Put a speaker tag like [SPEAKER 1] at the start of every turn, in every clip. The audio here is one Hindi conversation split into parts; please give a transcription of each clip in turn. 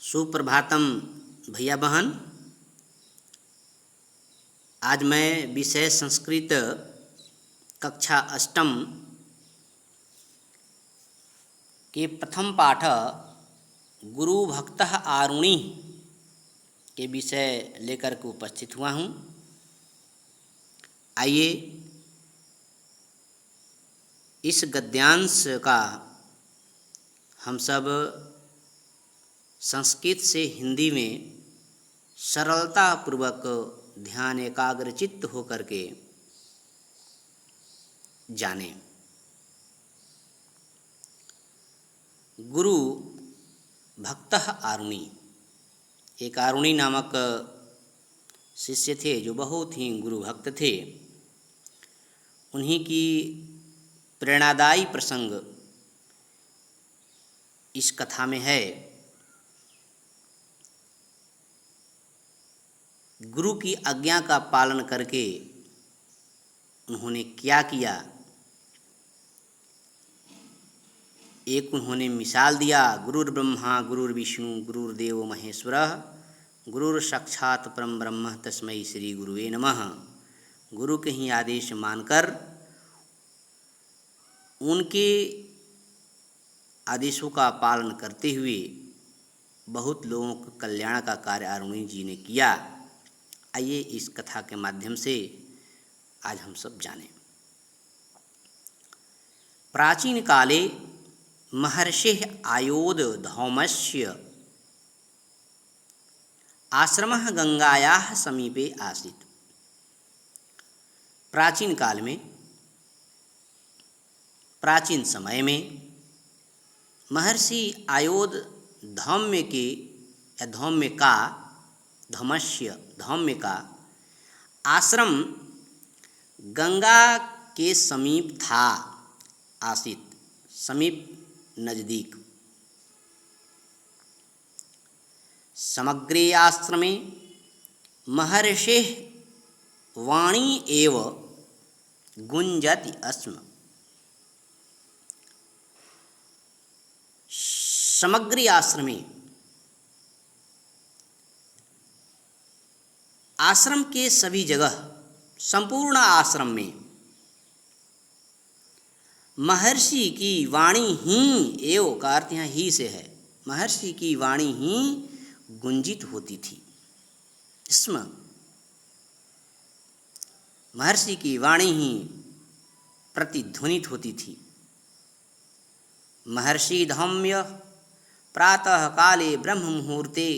[SPEAKER 1] सुप्रभातम भैया बहन। आज मैं विषय संस्कृत कक्षा अष्टम के प्रथम पाठ गुरु भक्तः आरुणि के विषय लेकर के उपस्थित हुआ हूँ। आइए इस गद्यांश का हम सब संस्कृत से हिंदी में सरलता पूर्वक ध्यान एकाग्रचित्त होकर के जानें। गुरु भक्तः आरुणि, एक आरुणि नामक शिष्य थे जो बहुत ही गुरु भक्त थे। उन्हीं की प्रेरणादायी प्रसंग इस कथा में है। गुरु की आज्ञा का पालन करके उन्होंने क्या किया, एक उन्होंने मिसाल दिया। गुरुर्ब्रह्मा गुरुर्विष्णु गुरुर्देवो महेश्वरः गुरुर साक्षात् परम ब्रह्म तस्मै श्री गुरुवे नमः। गुरु के ही आदेश मानकर उनके आदेशों का पालन करते हुए बहुत लोगों का कल्याण का कार्य आरुणि जी ने किया। आइए इस कथा के माध्यम से आज हम सब जानें। प्राचीन काले महर्षिः आयोध धौमस्य आश्रमः गंगायाः समीपे आसीत्। प्राचीन काल में, प्राचीन समय में महर्षि आयोध धौम्य के या धौम्य का आश्रम गंगा के समीप था। आसित समीप, नज़दीक। समग्रे आश्रमे महर्षेः वाणी एव गुंजति अस्म। समग्री आश्रमे, आश्रम के सभी जगह, संपूर्ण आश्रम में महर्षि की वाणी ही, एव का अर्थ यहाँ ही से है, महर्षि की वाणी ही गुंजित होती थी। इसमें महर्षि की वाणी ही प्रतिध्वनित होती थी। महर्षि धौम्य प्रातः काले ब्रह्म मुहूर्ते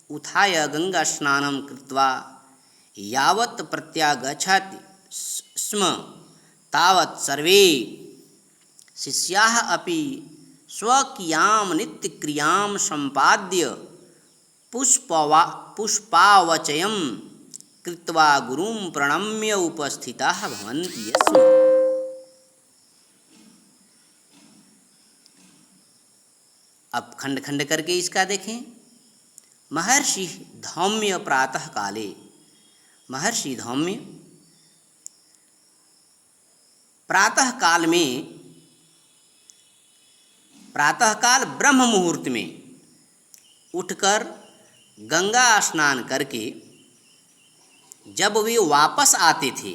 [SPEAKER 1] उत्थाय गंगा स्नानं कृत्वा यावत् प्रत्यागच्छति स्म तावत् सर्वे शिष्याः अपि स्वकीयां नित्यक्रियां सम्पाद्य पुष्पावचयं कृत्वा गुरुं प्रणम्य उपस्थिताः भवन्ति स्म। अब खंड खंड करके इसका देखें। महर्षि धौम्य प्रातः काले, महर्षि धौम्य प्रातः काल में, प्रातः काल ब्रह्म मुहूर्त में उठकर गंगा स्नान करके जब वे वापस आते थे,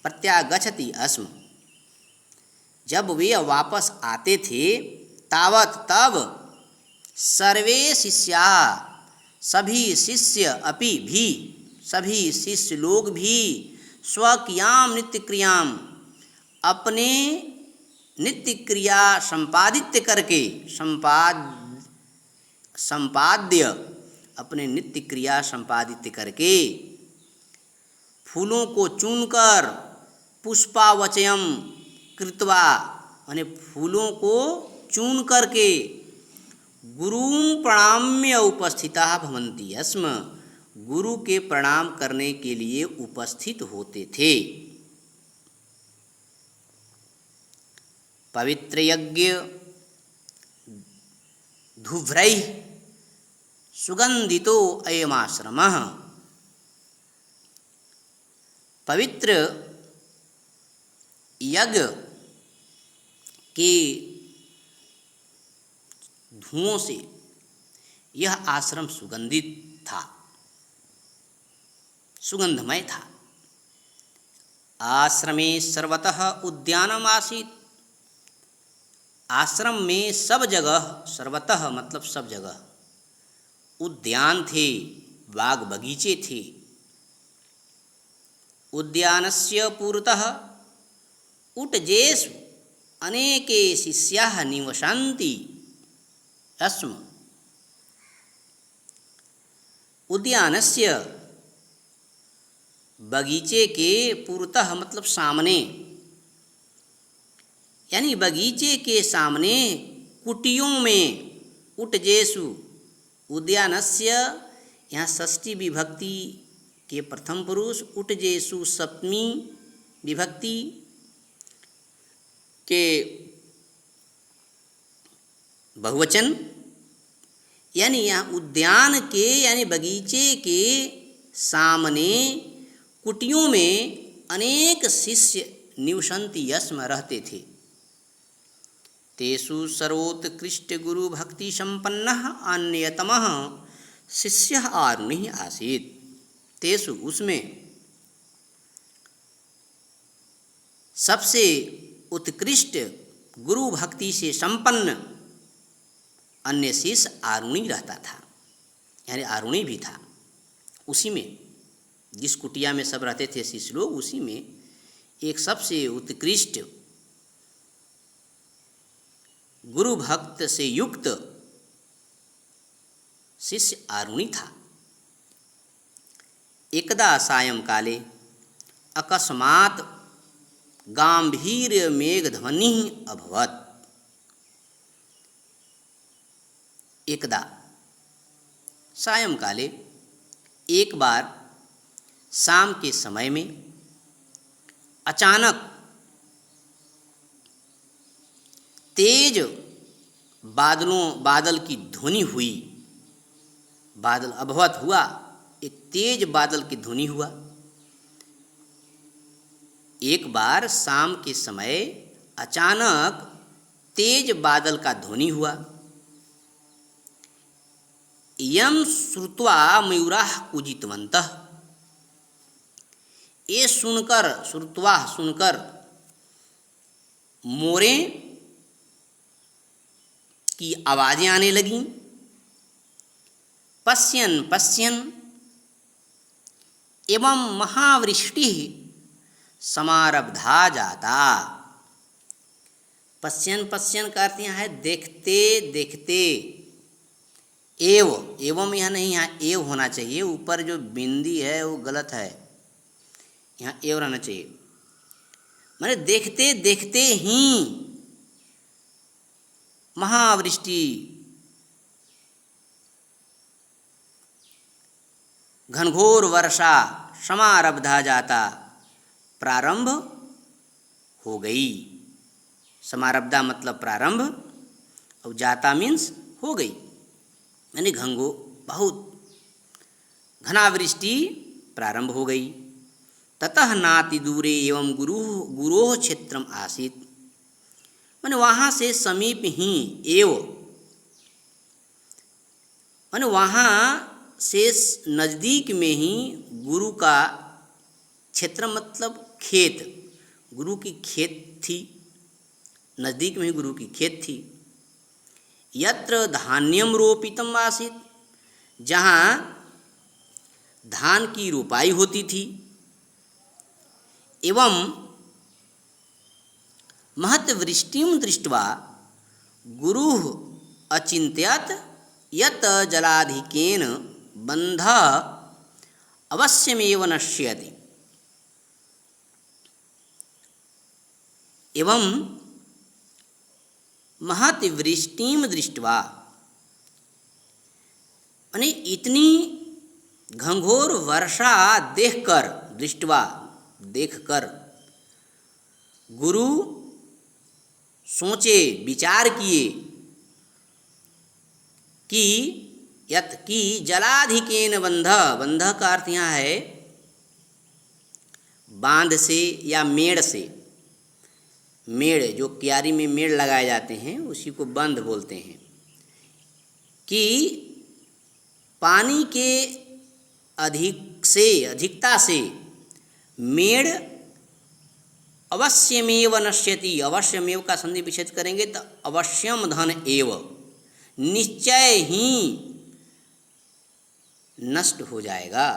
[SPEAKER 1] प्रत्यागच्छति अस्म, जब वे वापस आते थे, तावत तब सर्वे शिष्या, सभी शिष्य अपि भी, सभी शिष्य लोग भी स्वकीयाम नित्य क्रियाम, अपने नित्य क्रिया संपादित करके, संपाद्य, अपने नित्य क्रिया संपादित करके, फूलों को चुनकर पुष्पावचयम कृत्वा, माने फूलों को चून करके गुरुं प्रणम्य उपस्थिताः भवन्ति स्म, गुरु के प्रणाम करने के लिए उपस्थित होते थे। पवित्र यज्ञ धूव्रैः सुगंधितो अयमाश्रमः। पवित्र यज्ञ के धुओं से यह आश्रम सुगंधित था, सुगंधमय था। आश्रमे सर्वतः उद्यानम आसीत्, आश्रम में सब जगह, सर्वतः मतलब सब जगह, उद्यान थे, बाग बगीचे थे। उद्यानस्य पुरतः उटजेषु अनेके शिष्याः निवसन्ति स्म। उद्यानस्य, बगीचे के, पुरतः मतलब सामने, यानी बगीचे के सामने कुटियों में, उटजेषु, उद्यानस्य यहाँ षष्ठी विभक्ति के प्रथम पुरुष, उटजेषु सप्तमी विभक्ति के बहुवचन, यानी यहाँ उद्यान के यानी बगीचे के सामने कुटियों में अनेक शिष्य निवसन्ति यस्म रहते थे। तेषु सर्वोत्कृष्ट गुरु भक्ति संपन्नः अन्यतमः शिष्यः आरुणिः आसीत्। तेषु उसमें सबसे उत्कृष्ट गुरु भक्ति से संपन्न अन्य शिष्य आरुणि रहता था, यानी आरुणि भी था। उसी में, जिस कुटिया में सब रहते थे शिष्य लोग, उसी में एक सबसे उत्कृष्ट गुरु भक्त से युक्त शिष्य आरुणि था। एकदा सायंकाले अकस्मात् गांभीर्य मेघध्वनिः अभवत्। एकदा सायंकाले, एक बार शाम के समय में अचानक तेज बादल की ध्वनि हुई। बादल अभवत हुआ, एक तेज बादल की ध्वनि हुआ। एक बार शाम के समय अचानक तेज बादल का ध्वनि हुआ। यम श्रुत्वा मयूराः कूजितवन्तः, ये सुनकर, श्रुत्वा सुनकर, मोरें की आवाज़ें आने लगीं। पश्यन् पश्यन् एवं महावृष्टिः समारब्धा जाता। पश्यन् पश्यन् का अर्थ यहाँ है देखते देखते। एवं यहाँ नहीं, यहाँ एव होना चाहिए। ऊपर जो बिंदी है वो गलत है, यहाँ एव रहना चाहिए। माने देखते देखते ही महावृष्टि, घनघोर वर्षा समारब्धा जाता, प्रारंभ हो गई। समारब्धा मतलब प्रारंभ, और जाता मीन्स हो गई, यानी बहुत घनावृष्टि प्रारंभ हो गई। ततः नाति दूरे एवं गुरोः क्षेत्रम आसीत्, माने वहाँ से समीप ही, माने वहाँ से नज़दीक में ही गुरु का क्षेत्र मतलब खेत, गुरु की खेत थी, नज़दीक में ही गुरु की खेत थी। यत्र धान्यम रोपितम आसीत्, जहाँ धान की रोपाई होती थी। एवं महत्वृष्टिं दृष्ट्वा गुरुः अचिन्त्यत यत् जलाधिकेन बन्धः अवश्यमेव नश्यति। एवं महत्वृष्टिं दृष्ट्वा, यानी इतनी घंघोर वर्षा देखकर, दृष्ट्वा देखकर, गुरु सोचे, विचार किए कि यत् की जलाधिकेन बंधः, बंधः का अर्थ यहाँ है बांध से या मेड़ से। मेड़, जो क्यारी में मेड़ लगाए जाते हैं उसी को बंध बोलते हैं। कि पानी के अधिकता से मेड़ अवश्यमेव नश्यति। अवश्यमेव का संधि विच्छेद करेंगे तो अवश्यम धन एव, निश्चय ही नष्ट हो जाएगा।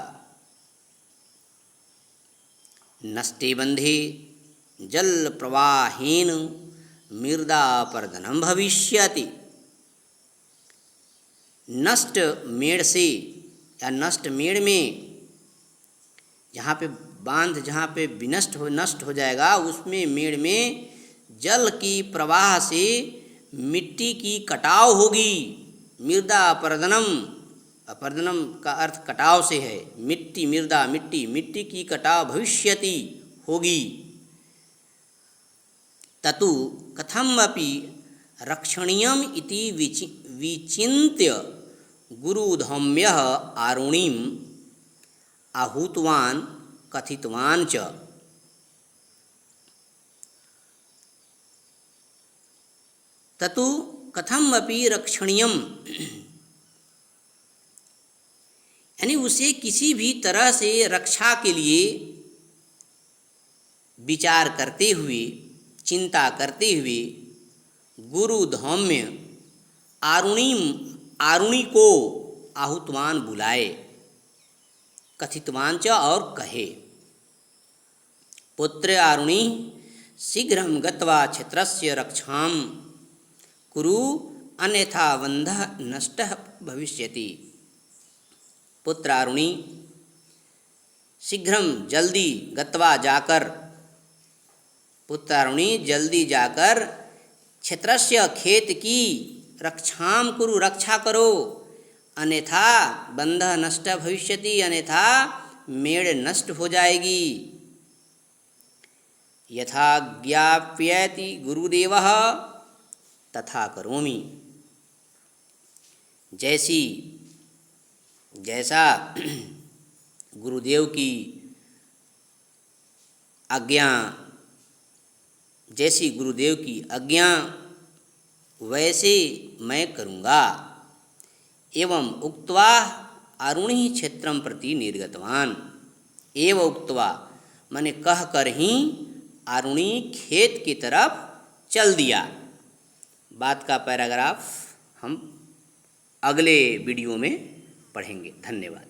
[SPEAKER 1] नष्टे बंधे जल प्रवाहेन मृदा पर्दनम भविष्यति। नष्ट मेड़ से या नष्ट मेड़ में जहाँ पे बांध जहाँ पे नष्ट हो जाएगा उसमें मेड़ में जल की प्रवाह से मिट्टी की कटाव होगी। मृदा अपरदनम, अपरदनम का अर्थ कटाव से है। मिट्टी मृदा मिट्टी की कटाव भविष्यति होगी। ततु कथमपि रक्षणीयम इति विचिन्त्य गुरुधौम्यः आरुणिम आहूतवान् कथितवान् च। ततु कथमपि रक्षणीयम, यानी उसे किसी भी तरह से रक्षा के लिए विचार करते हुए, चिंता करते हुए गुरुधौम्य आरुणि को आहूतवान बुलाए, कथितवान च और कहे। पुत्र आरुणि शीघ्रं गत्वा क्षेत्रस्य रक्षां कुरु अन्यथा बन्धः नष्टः भविष्यति। पुत्र आरुणि शीघ्रं जल्दी गत्वा जाकर, पुत्र आरुणि जल्दी जाकर क्षेत्रस्य खेत की रक्षां कुरु रक्षा करो, अन्यथा बंधः नष्ट भविष्यति, अन्यथा मेड़ नष्ट हो जाएगी। यथा ज्ञापयति गुरुदेवः तथा करोमि। जैसा गुरुदेव की आज्ञा, जैसी गुरुदेव की आज्ञा वैसे मैं करूँगा। एवं उक्त्वा आरुणि क्षेत्रं प्रति निर्गतवान। एवं उक्त्वा माने कह कर ही आरुणि खेत की तरफ चल दिया। बात का पैराग्राफ हम अगले वीडियो में पढ़ेंगे। धन्यवाद।